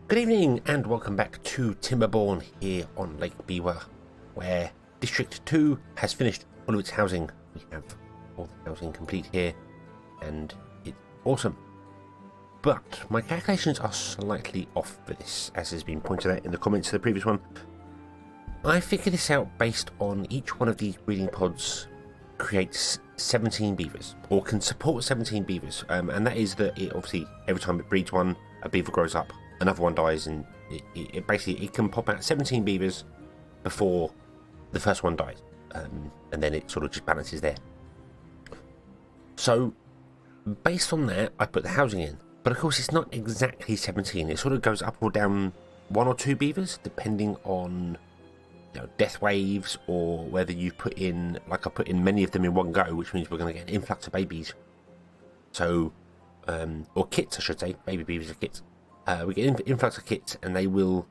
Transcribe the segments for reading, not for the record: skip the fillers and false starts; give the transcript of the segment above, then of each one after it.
Good evening and welcome back to Timberborn here on Lake Biwa, where District 2 has finished all of its housing. We have all the housing complete here and it's awesome. But my calculations are slightly off for this, as has been pointed out in the comments of the previous one. I figured this out based on each one of these breeding pods creates 17 beavers, or can support 17 beavers, and that is that it obviously every time it breeds one, a beaver grows up, another one dies, and it basically it can pop out 17 beavers before the first one dies, and then it sort of just balances there. So based on that, I put the housing in, but of course it's not exactly 17. It sort of goes up or down 1 or 2 beavers depending on death waves, or whether you put in, like I put in many of them in one go, which means we're going to get an influx of babies. So or kits I should say, baby beavers are kits. We get an influx of kits and they will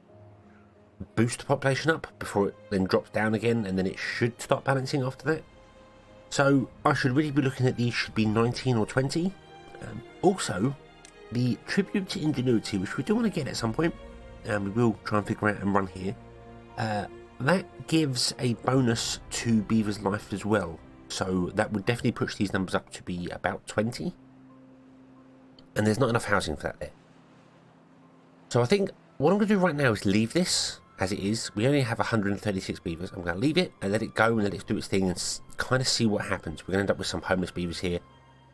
boost the population up before it then drops down again, and then it should start balancing after that. So I should really be looking at these should be 19 or 20. Also, the tribute to ingenuity, which we do want to get at some point, and we will try and figure out and run here, that gives a bonus to Beaver's life as well. So that would definitely push these numbers up to be about 20. And there's not enough housing for that there. So I think what I'm going to do right now is leave this as it is. We only have 136 beavers. I'm going to leave it and let it go and let it do its thing and kind of see what happens. We're going to end up with some homeless beavers here.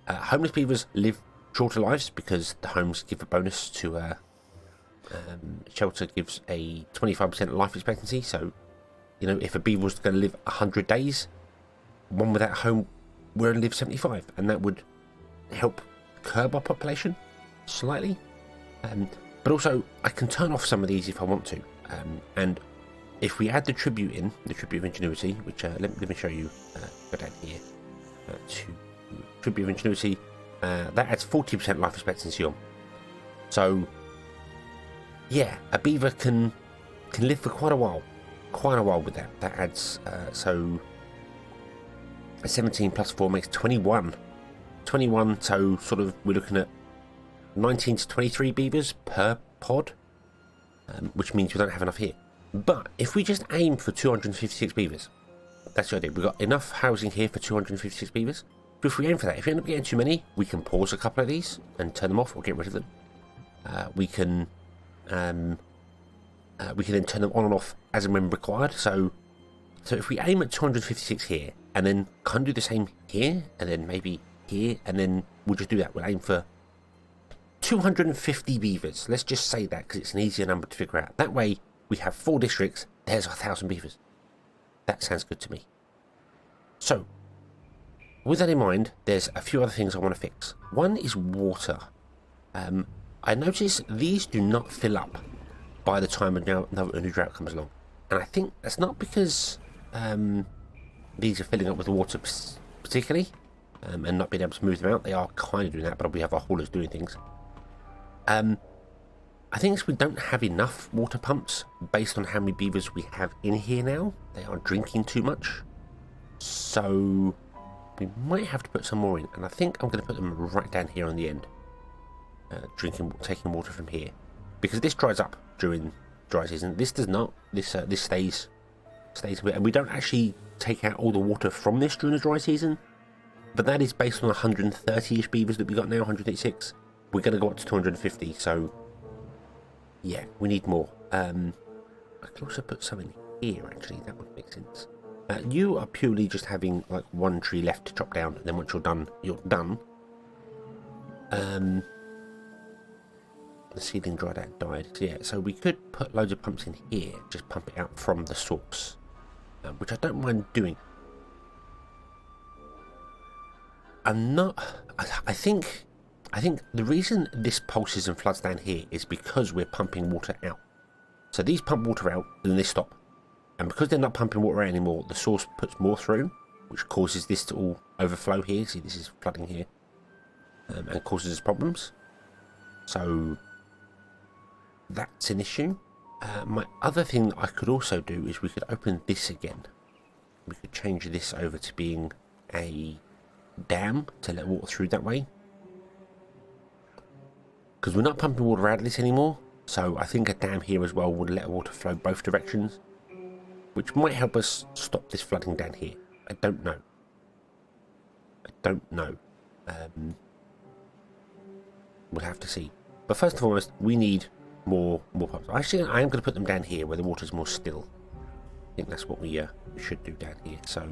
Homeless beavers live shorter lives because the homes give a bonus to shelter gives a 25% life expectancy. So, if a beaver was going to live 100 days, one without a home will only live 75, and that would help curb our population slightly. But also, I can turn off some of these if I want to. And if we add the tribute in, the tribute of ingenuity, which let me show you, go down here to tribute of ingenuity, that adds 40% life expectancy on. So, yeah, a beaver can live for quite a while with that. That adds, so a 17 plus 4 makes 21. 21, so sort of we're looking at 19 to 23 beavers per pod, which means we don't have enough here. But if we just aim for 256 beavers, that's the idea. We've got enough housing here for 256 beavers. But if we aim for that, if we end up getting too many, we can pause a couple of these and turn them off or get rid of them. We can then turn them on and off as and when required. So if we aim at 256 here, and then kind of do the same here, and then maybe here, and then we'll just do that. We'll aim for 250 beavers. Let's just say that because it's an easier number to figure out. That way we have 4 districts. There's 1,000 beavers. That sounds good to me. So with that in mind, there's a few other things I want to fix. One is water. I notice these do not fill up by the time a new drought comes along, and I think that's not because these are filling up with water particularly, and not being able to move them out. They are kind of doing that, but we have our haulers doing things. I think it's we don't have enough water pumps based on how many beavers we have in here now. They are drinking too much, so we might have to put some more in, and I think I'm going to put them right down here on the end. Taking water from here, because this dries up during dry season. This does not. This stays a bit, and we don't actually take out all the water from this during the dry season. But that is based on 130-ish beavers that we got now, 186. We're going to go up to 250. So yeah, we need more. I could also put some in here. Actually, that would make sense. You are purely just having like one tree left to chop down, and then once you're done, you're done. The seedling dried out and died. So yeah, so we could put loads of pumps in here, just pump it out from the source, which I don't mind doing. I think the reason this pulses and floods down here is because we're pumping water out. So these pump water out, and then they stop. And because they're not pumping water out anymore, the source puts more through, which causes this to all overflow here. See, this is flooding here, and causes us problems. So that's an issue. My other thing I could also do is we could open this again. We could change this over to being a dam to let water through that way. Because we're not pumping water out of this anymore. So I think a dam here as well would let water flow both directions, which might help us stop this flooding down here. I don't know. We'll have to see. But first and foremost, we need more pumps. Actually, I am going to put them down here where the water's more still. I think that's what we should do down here. So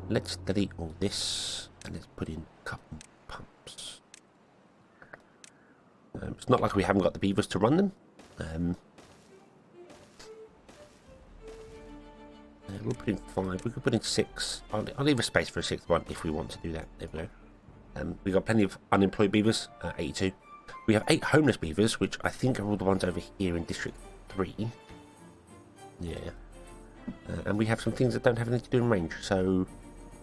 let's delete all this and let's put in a couple pumps. It's not like we haven't got the beavers to run them. We'll put in 5. We could put in 6. I'll leave a space for a 6th one if we want to do that. There we go. We've got plenty of unemployed beavers, 82. We have 8 homeless beavers, which I think are all the ones over here in District 3. Yeah. And we have some things that don't have anything to do in range. So,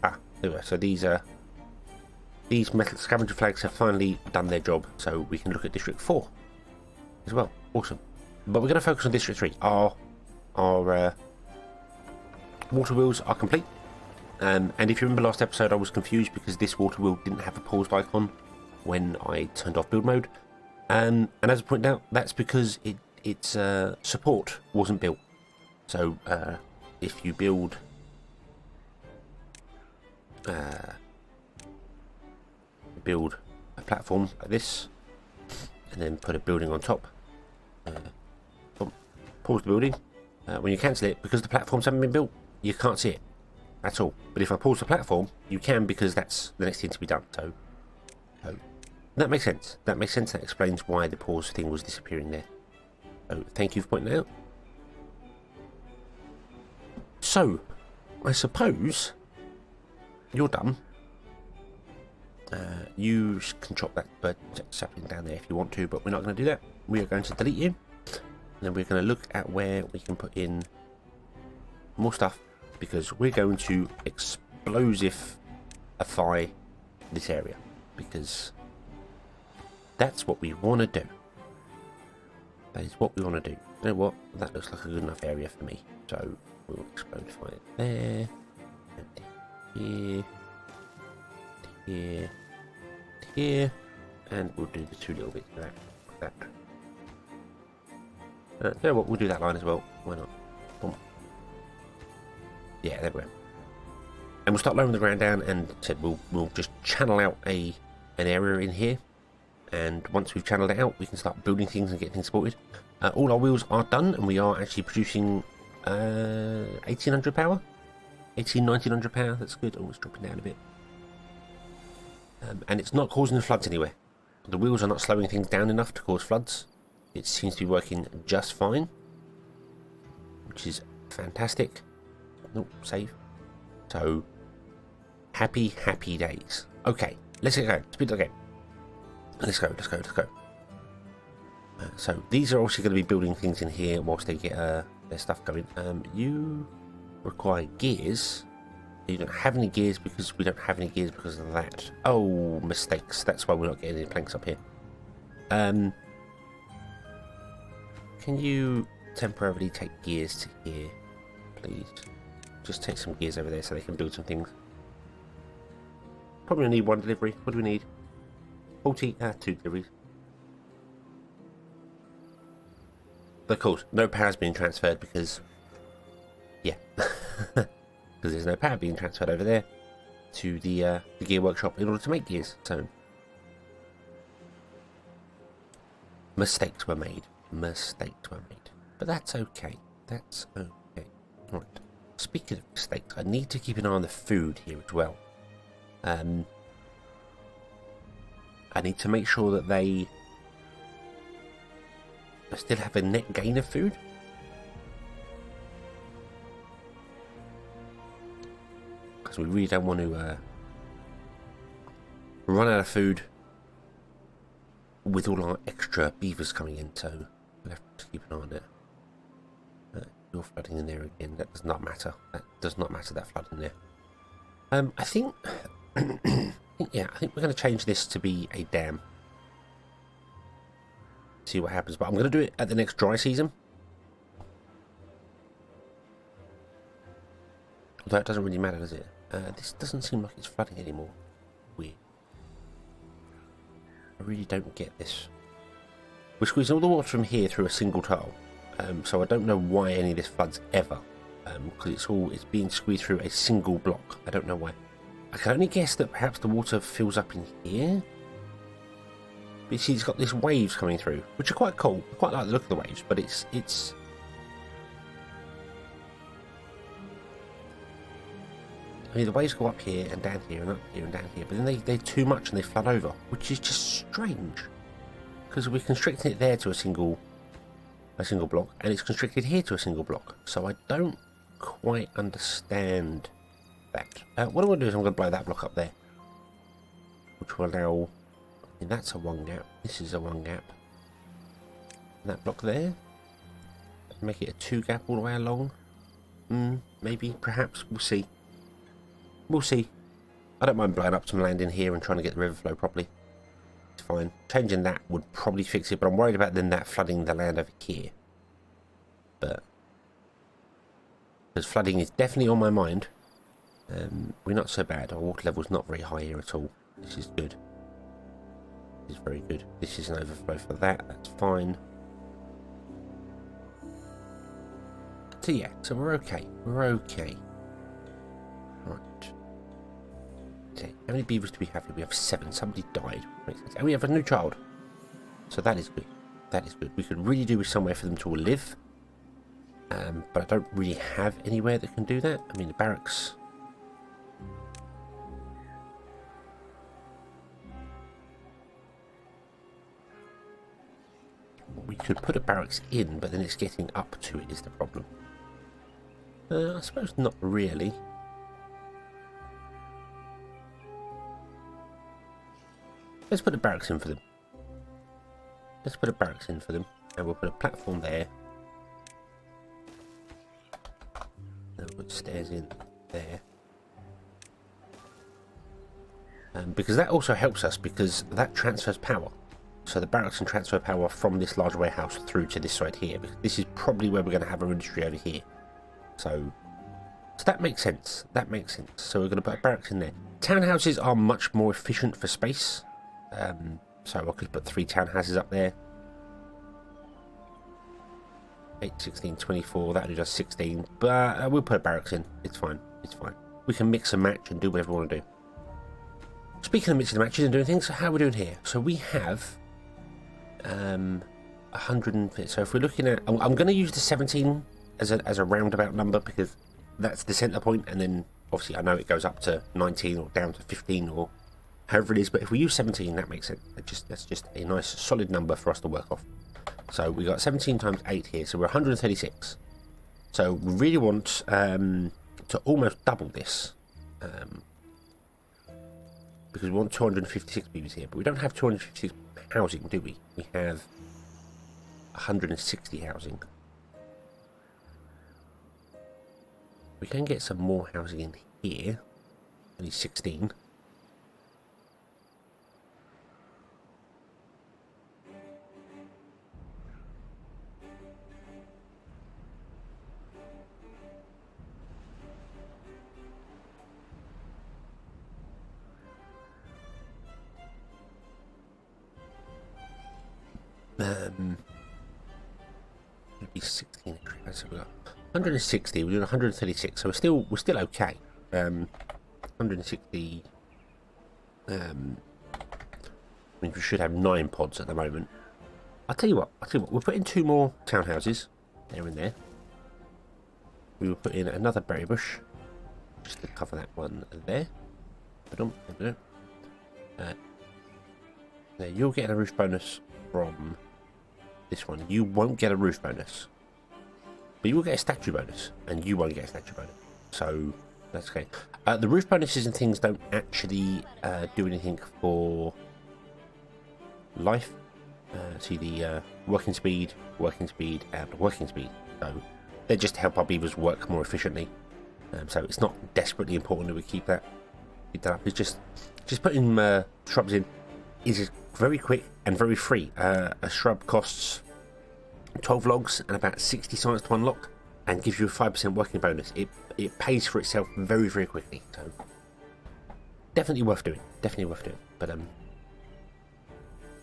there we go. So these metal scavenger flags have finally done their job. So we can look at District 4 as well. Awesome. But we're going to focus on District 3. Our water wheels are complete. And if you remember last episode, I was confused because this water wheel didn't have a paused icon when I turned off build mode. And as I pointed out, that's because its support wasn't built. So if you build a platform like this, and then put a building on top, pause the building, when you cancel it, because the platforms haven't been built, you can't see it at all. But if I pause the platform, you can, because that's the next thing to be done. So that makes sense. That makes sense. That explains why the pause thing was disappearing there. So thank you for pointing that out. So I suppose you're done. You can chop that bird sapling down there if you want to, but we're not going to do that. We are going to delete you, and then we're going to look at where we can put in more stuff, because we're going to explosify this area, because that's what we want to do. That is what we want to do. You know what? That looks like a good enough area for me. So we'll explodify it there, and here, here, and we'll do the 2 little bits of that. You know what? We'll do that line as well. Why not? Boom. Yeah, there we go. And we'll start lowering the ground down, and said we'll just channel out an area in here. And once we've channeled it out, we can start building things and get things supported. All our wheels are done, and we are actually producing 1800 power, 1900 power. That's good. Oh, it's dropping down a bit. And it's not causing floods anywhere. The wheels are not slowing things down enough to cause floods. It seems to be working just fine, which is fantastic. Nope, save. So happy days. Okay, let's get going. Speed up the game. Let's go. So these are also going to be building things in here whilst they get their stuff going. You require gears. You don't have any gears because we don't have any gears because of that. Oh, mistakes. That's why we're not getting any planks up here. Can you temporarily take gears to here, please? Just take some gears over there so they can build some things. Probably need 1 delivery. What do we need? 2 deliveries. But of course, no power's being transferred because, yeah, because there's no power being transferred over there to the gear workshop in order to make gears. So mistakes were made. But that's okay. That's okay. Right. Speaking of mistakes, I need to keep an eye on the food here as well. I need to make sure that they still have a net gain of food. Because we really don't want to run out of food with all our extra beavers coming in, so we'll have to keep an eye on it. You're flooding in there again. That does not matter. That does not matter, that flood in there. I think... yeah, I think we're going to change this to be a dam. See what happens, but I'm going to do it at the next dry season. Although it doesn't really matter, does it? This doesn't seem like it's flooding anymore. Weird. I really don't get this. We're squeezing all the water from here through a single tile. So I don't know why any of this floods ever. Because it's being squeezed through a single block. I don't know why. I can only guess that perhaps the water fills up in here. But you see, it's got these waves coming through, which are quite cool. I quite like the look of the waves, but it's. I mean, the waves go up here and down here and up here and down here, but then they're too much and they flood over, which is just strange. Because we're constricting it there to a single block, and it's constricted here to a single block. So I don't quite understand that. What I'm going to do is I'm going to blow that block up there, which will allow. I mean, that's a one gap. This is a one gap. And that block there. Make it a two gap all the way along. Maybe, perhaps, we'll see. We'll see. I don't mind blowing up some land in here and trying to get the river flow properly. It's fine. Changing that would probably fix it, but I'm worried about then that flooding the land over here. But because flooding is definitely on my mind. We're not so bad. Our water level's not very high here at all. This is good. This is very good. This is an overflow for that. That's fine. So yeah, so we're okay. We're okay. Right. Okay. How many beavers do we have here? We have 7. Somebody died. Makes sense. And we have a new child. So that is good. That is good. We could really do with somewhere for them to all live. But I don't really have anywhere that can do that. I mean, the barracks. We could put a barracks in, but then it's getting up to it is the problem. I suppose not really. Let's put a barracks in for them. Let's put a barracks in for them. And we'll put a platform there. And we'll put stairs in there. Because that also helps us, because that transfers power. So the barracks can transfer power from this large warehouse through to this side here. Because this is probably where we're going to have our industry over here. So that makes sense. That makes sense. So we're going to put a barracks in there. Townhouses are much more efficient for space. So I could put 3 townhouses up there. 8, 16, 24. That'll just 16. But we'll put a barracks in. It's fine. It's fine. We can mix and match and do whatever we want to do. Speaking of mixing and matches and doing things, how are we doing here? So we have 100. So if we're looking at, I'm going to use the 17 as a roundabout number, because that's the center point, and then obviously I know it goes up to 19 or down to 15 or however it is, but if we use 17, that makes it that's just a nice solid number for us to work off. So we got 17 times 8 here, so we're 136. So we really want to almost double this, because we want 256 beavers here, but we don't have 256 housing, do we? We have 160 housing. We can get some more housing in here. Only 16. Maybe 16. So we got 160. We're doing 136. So we're still okay. 160. I mean, we should have 9 pods at the moment. I'll tell you what. We'll put in 2 more townhouses there and there. We will put in another berry bush just to cover that one there. Now you'll get a roof bonus from this one. You won't get a roof bonus, but you will get a statue bonus, and you won't get a statue bonus. So that's okay. The roof bonuses and things don't actually do anything for life. See the working speed, and working speed. So they're just to help our beavers work more efficiently. So it's not desperately important that we keep that up. It's just putting shrubs in is very quick and very free. A shrub costs 12 logs and about 60 science to unlock, and gives you a 5% working bonus. It pays for itself very, very quickly. So definitely worth doing. But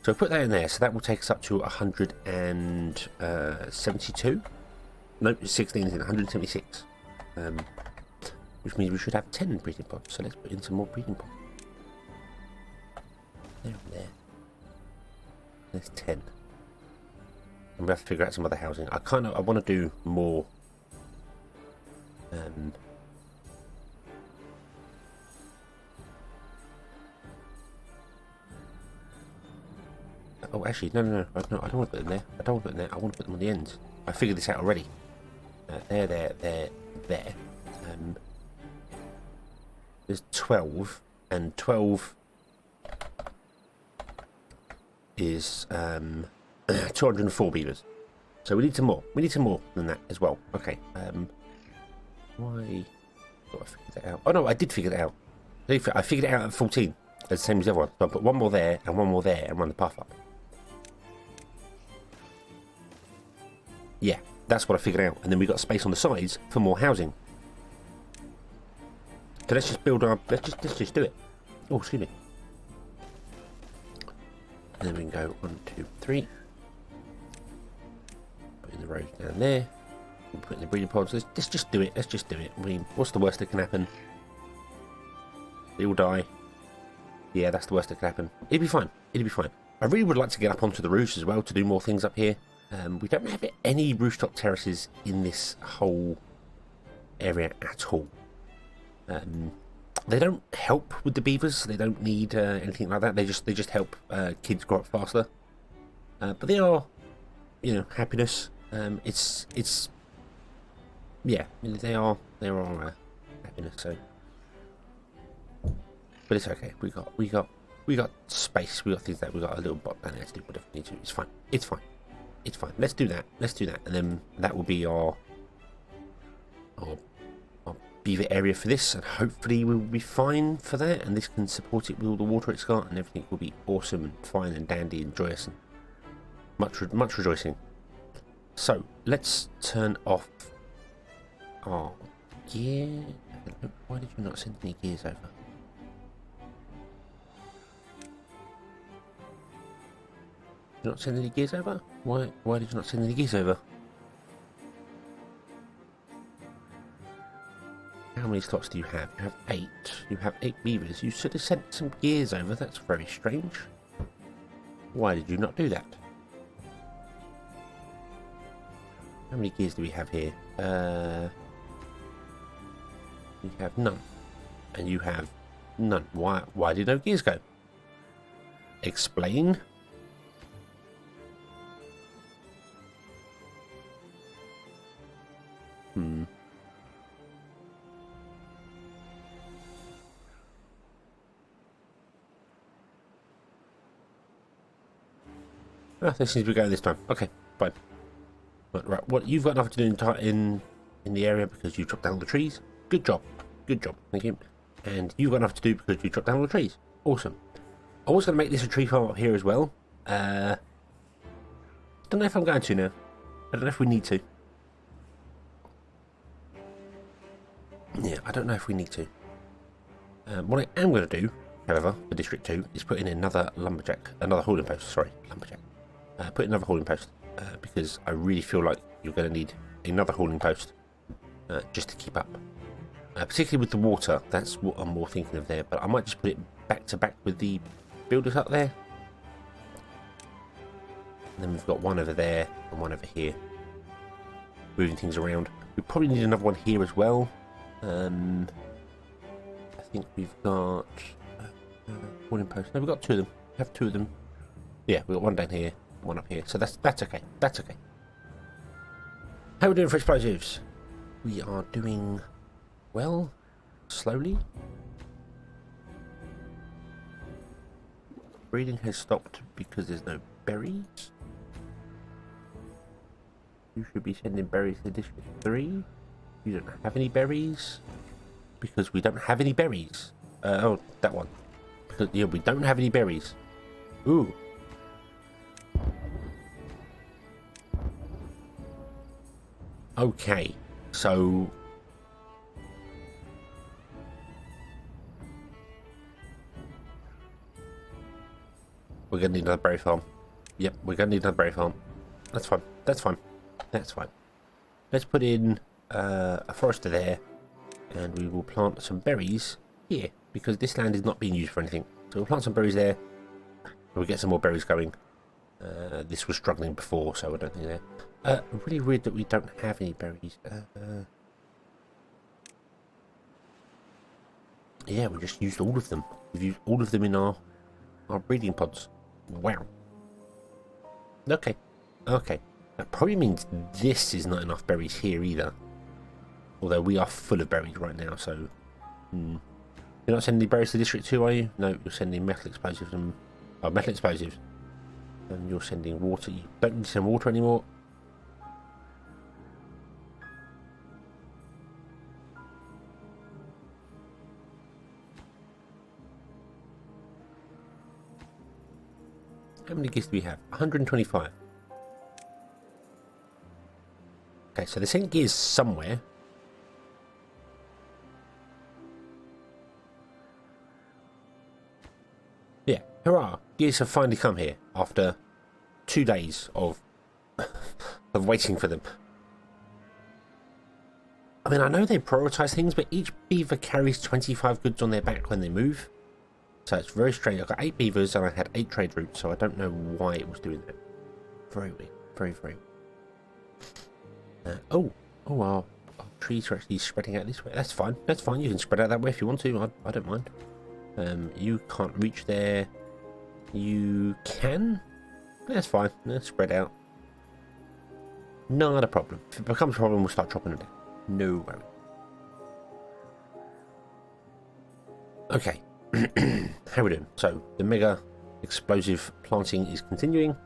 So put that in there. So that will take us up to 172. No, 16 is in 176. Which means we should have 10 breeding pods. So let's put in some more breeding pods. There and there. There's 10. And we have to figure out some other housing. I want to do more. Oh, actually, no. I don't want to put them there. I don't want to put them there. I want to put them on the ends. I figured this out already. There. There's 12, and 12 is 204 beavers. So we need some more. We need some more than that as well. Okay. Why? Got to figure that out. Oh no, I did figure that out. I figured it out at 14. It's the same as the other one. So I put one more there and one more there and run the path up. Yeah, that's what I figured out. And then we got space on the sides for more housing. So let's just build our. Let's just do it. Oh, excuse me. And then we can go 1, 2, 3. Put in the rows down there. We'll put in the breeding pods. Let's just do it. Let's just do it. I mean, what's the worst that can happen? They all die. Yeah, that's the worst that can happen. It'll be fine. It'll be fine. I really would like to get up onto the roofs as well to do more things up here. We don't have any rooftop terraces in this whole area at all. They don't help with the beavers. They don't need anything like that. They just help kids grow up faster. But they are, happiness. It's yeah, they are happiness. So, but it's okay. We got space. We got things that we got a little bot down there to do whatever we need to. It's fine. It's fine. It's fine. Let's do that. And then that will be our beaver area for this, and hopefully we'll be fine for that, and this can support it with all the water it's got, and everything will be awesome and fine and dandy and joyous and much rejoicing. So let's turn off our gear. Why did you not send any gears over? Did you not send any gears over? Why did you not send any gears over? How many slots do you have? You have 8. You have 8 beavers. You should have sent some gears over. That's very strange. Why did you not do that? How many gears do we have here? You have none. And you have none. Why did no gears go? Explain. Oh, this seems to be going this time. Okay, fine. Right, what you've got enough to do in the area because you chopped down all the trees. Good job, thank you. And you've got enough to do because you chopped down all the trees. Awesome. I was going to make this a tree farm up here as well. Don't know if I'm going to now. I don't know if we need to. Yeah, I don't know if we need to. What I am going to do, however, for District 2 is put in another hauling post. Sorry, lumberjack. Put in another hauling post because I really feel like you're going to need another hauling post just to keep up. Particularly with the water, that's what I'm more thinking of there. But I might just put it back to back with the builders up there. And then we've got one over there and one over here. Moving things around. We probably need another one here as well. I think we've got hauling post. No, we've got 2 of them. We have 2 of them. Yeah, we've got one down here, one up here. So that's okay. That's okay. How are we doing for explosives? We are doing well, slowly. Breeding has stopped because there's no berries. You should be sending berries to District 3. You don't have any berries because we don't have any berries. Oh, that one. Because yeah, we don't have any berries. Ooh. Okay, so we're going to need another berry farm. Yep, we're going to need another berry farm. That's fine. That's fine. That's fine. Let's put in a forester there, and we will plant some berries here, because this land is not being used for anything. So we'll plant some berries there, and we'll get some more berries going. This was struggling before, so I don't think they're... really weird that we don't have any berries. Yeah, we just used all of them. We've used all of them in our breeding pods. Wow. Okay. Okay. That probably means this is not enough berries here either. Although we are full of berries right now, so... You're not sending berries to District 2, are you? No, you're sending metal explosives and... Oh, metal explosives. And you're sending water. You don't need to send water anymore. How many gears do we have? 125. Okay, so they're sending gears somewhere. Yeah, hurrah! Gears have finally come here after 2 days of waiting for them. I mean, I know they prioritise things, but each beaver carries 25 goods on their back when they move. So it's very strange. I've got 8 beavers and I had 8 trade routes, so I don't know why it was doing that. Very weird. Very, very weird. Our trees are actually spreading out this way. That's fine. That's fine. You can spread out that way if you want to. I don't mind. You can't reach there. You can? That's fine. Let's spread out. Not a problem. If it becomes a problem, we'll start chopping it down. No worry. Okay. How we doing? So the mega explosive planting is continuing.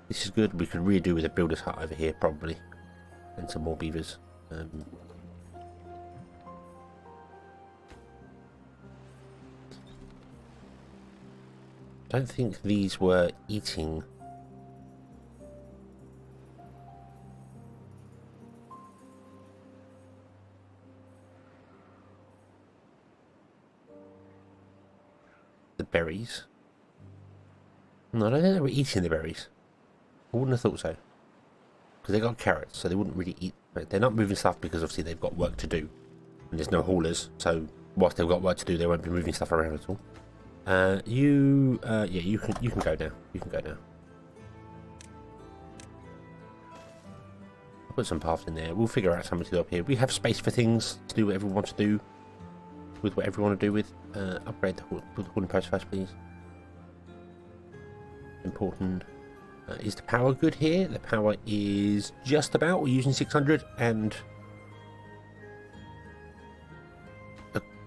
This is good. We could really do with a builder's hut over here probably, and some more beavers. Don't think these were eating. The berries. No, I don't think they were eating the berries. I wouldn't have thought so. Because they got carrots, so they wouldn't really eat. They're not moving stuff because obviously they've got work to do. And there's no haulers, so whilst they've got work to do, they won't be moving stuff around at all. Yeah, you can go now. You can go now. I'll put some paths in there. We'll figure out something to do up here. We have space for things to do whatever we want to do. With whatever we want to do with. Upgrade the hauling post first, please. Important. Is the power good here? The power is just about. We're using 600 and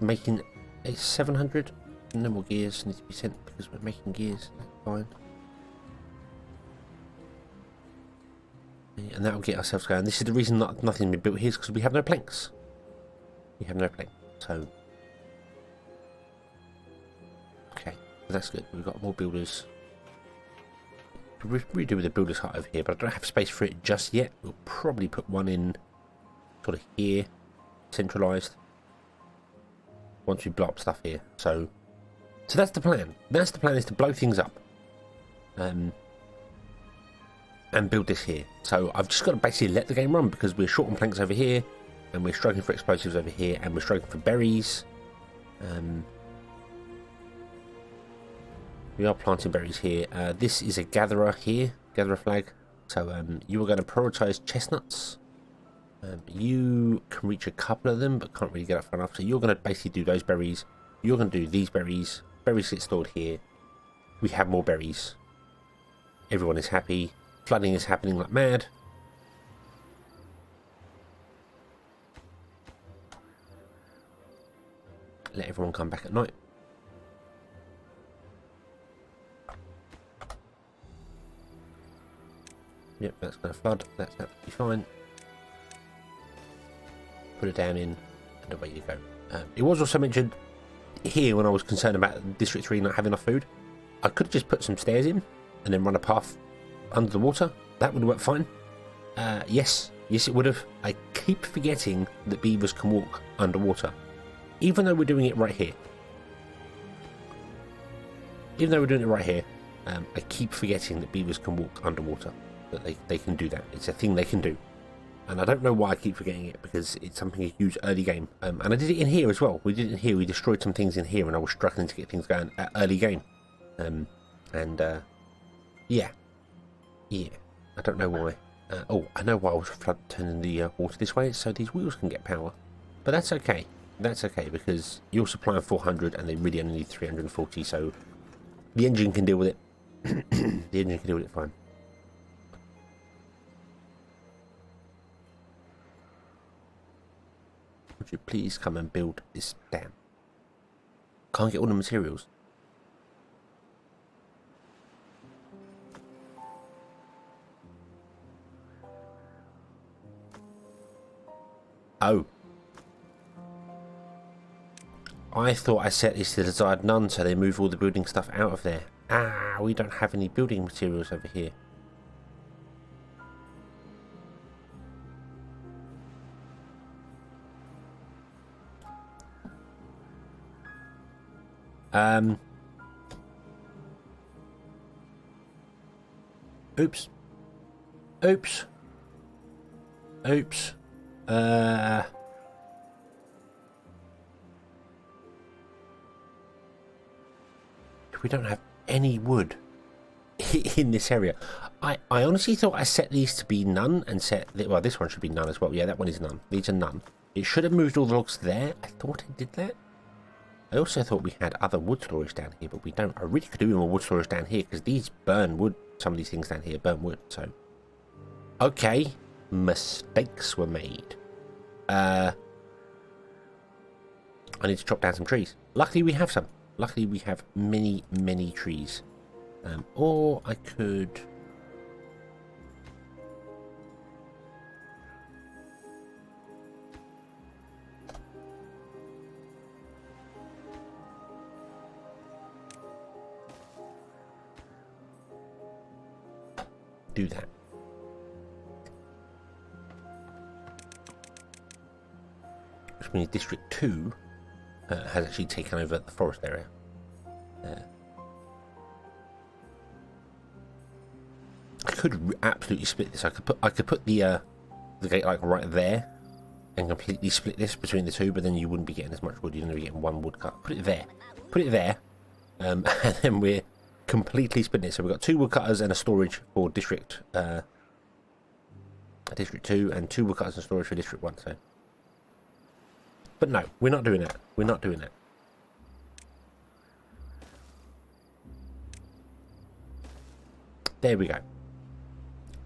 making a 700. No more gears need to be sent because we're making gears. That's fine. And that will get ourselves going. This is the reason nothing been built here is because we have no planks. We have no planks. So. Okay, that's good. We've got more builders. We redo with the builder's hut over here, but I don't have space for it just yet. We'll probably put one in sort of here, centralised, once we blow up stuff here. So that's the plan. That's the plan, is to blow things up and build this here. So I've just got to basically let the game run because we're short on planks over here and we're struggling for explosives over here and we're struggling for berries. We are planting berries here. This is a gatherer here, gatherer flag. So you are going to prioritise chestnuts. You can reach a couple of them, but can't really get up far enough. So you're going to basically do those berries. You're going to do these berries. Berries get stored here. We have more berries. Everyone is happy. Flooding is happening like mad. Let everyone come back at night. Yep, that's going to flood. That's absolutely fine. Put a dam in, and away you go. It was also mentioned here when I was concerned about District 3 not having enough food. I could have just put some stairs in, and then run a path under the water. That would have worked fine. Yes, it would have. I keep forgetting that beavers can walk underwater. Even though we're doing it right here. I keep forgetting that beavers can walk underwater, that they can do that. It's a thing they can do. And I don't know why I keep forgetting it, because it's something a huge early game. And I did it in here as well. We did it in here. We destroyed some things in here, and I was struggling to get things going at early game. Yeah. I don't know why. Oh, I know why I was turning the water this way, so these wheels can get power. But that's okay. That's okay, because you're supplying 400, and they really only need 340, so the engine can deal with it. The engine can deal with it fine. Would you please come and build this dam? Can't get all the materials. Oh. I thought I set this to desired none, so they move all the building stuff out of there. Ah, we don't have any building materials over here. Oops. We don't have any wood in this area. I honestly thought I set these to be none and well, this one should be none as well. Yeah, that one is none. These are none. It should have moved all the logs there. I thought it did that. I also thought we had other wood storage down here, but we don't. I really could do more wood storage down here, because these burn wood. Some of these things down here burn wood, so... Okay. Mistakes were made. I need to chop down some trees. Luckily we have some. Luckily we have many, many trees. Or I could... do that. Which means District 2 has actually taken over the forest area. I could absolutely split this. I could put the gate like right there and completely split this between the two, but then you wouldn't be getting as much wood. You'd only be getting one woodcut. Put it there, and then we're completely splitting it. So we've got 2 woodcutters and a storage for District 2, and 2 woodcutters and storage for District 1. So, but no, we're not doing that. We're not doing that. There we go.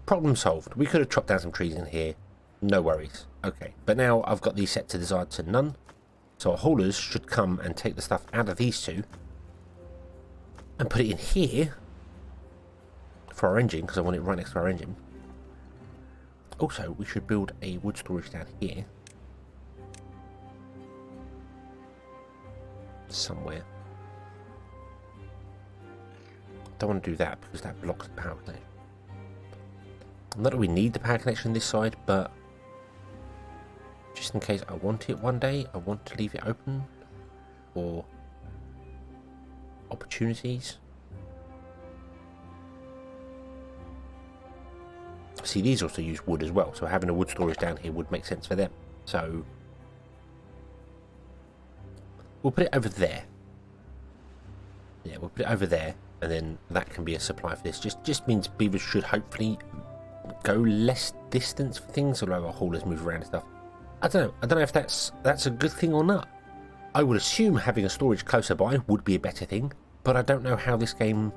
Problem solved. We could have chopped down some trees in here. No worries. Okay, but now I've got these set to desired to none. So our haulers should come and take the stuff out of these 2 and put it in here for our engine, because I want it right next to our engine. Also, we should build a wood storage down here somewhere. Don't want to do that because that blocks the power connection. Not that we need the power connection this side, but just in case I want it one day, I want to leave it open for opportunities. See, these also use wood as well, so having a wood storage down here would make sense for them. So we'll put it over there. Yeah, we'll put it over there, and then that can be a supply for this. Just means beavers should hopefully go less distance for things, although our haulers move around and stuff. I don't know if that's a good thing or not. I would assume having a storage closer by would be a better thing, but I don't know how this game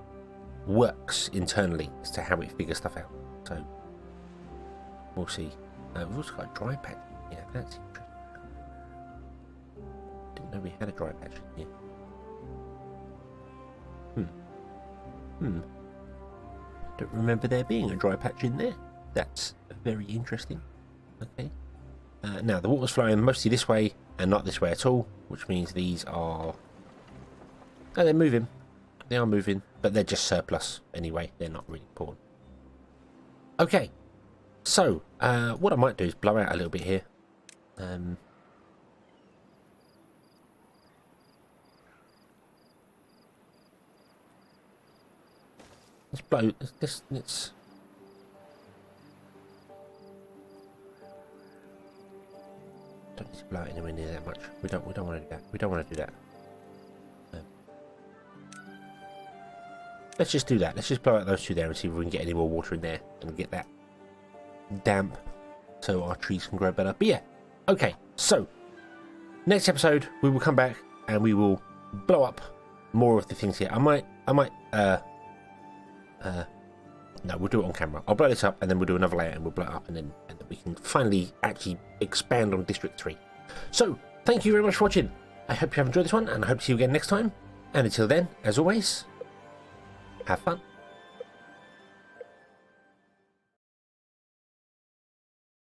works internally as to how it figures stuff out. So we'll see. We've also got a dry patch. Yeah, that's interesting. Didn't know we had a dry patch in here. Don't remember there being a dry patch in there. That's very interesting. Okay. Now the water's flowing mostly this way and not this way at all, which means these are... Oh, they're moving. They are moving, but they're just surplus anyway. They're not really important. Okay. So, what I might do is blow out a little bit here. Let's blow. Let's. Don't need to blow it anywhere near that much. We don't want to do that. We don't want to do that. Let's just do that. Let's just blow out those two there and see if we can get any more water in there and get that damp so our trees can grow better. But yeah, okay. So next episode we will come back and we will blow up more of the things here. I might no, we'll do it on camera. I'll blow this up and then we'll do another layer and we'll blow it up and then we can finally actually expand on District 3. So thank you very much for watching. I hope you have enjoyed this one and I hope to see you again next time. And until then, as always, have fun.